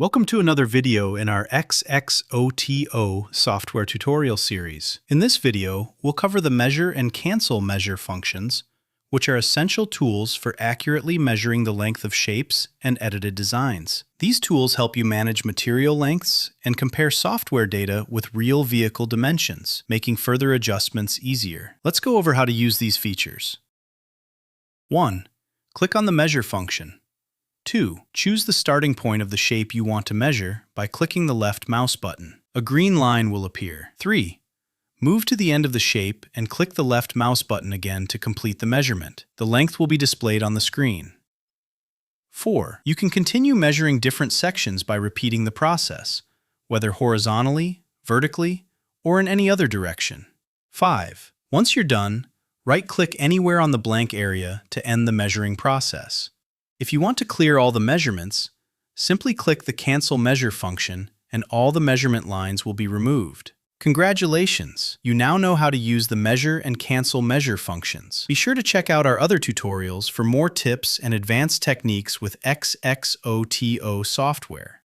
Welcome to another video in our XXOTO software tutorial series. In this video, we'll cover the measure and cancel measure functions, which are essential tools for accurately measuring the length of shapes and edited designs. These tools help you manage material lengths and compare software data with real vehicle dimensions, making further adjustments easier. Let's go over how to use these features. 1. Click on the measure function. 2. Choose the starting point of the shape you want to measure by clicking the left mouse button. A green line will appear. 3. Move to the end of the shape and click the left mouse button again to complete the measurement. The length will be displayed on the screen. 4. You can continue measuring different sections by repeating the process, whether horizontally, vertically, or in any other direction. 5. Once you're done, right-click anywhere on the blank area to end the measuring process. If you want to clear all the measurements, simply click the Cancel Measure function and all the measurement lines will be removed. Congratulations! You now know how to use the Measure and Cancel Measure functions. Be sure to check out our other tutorials for more tips and advanced techniques with XXOTO software.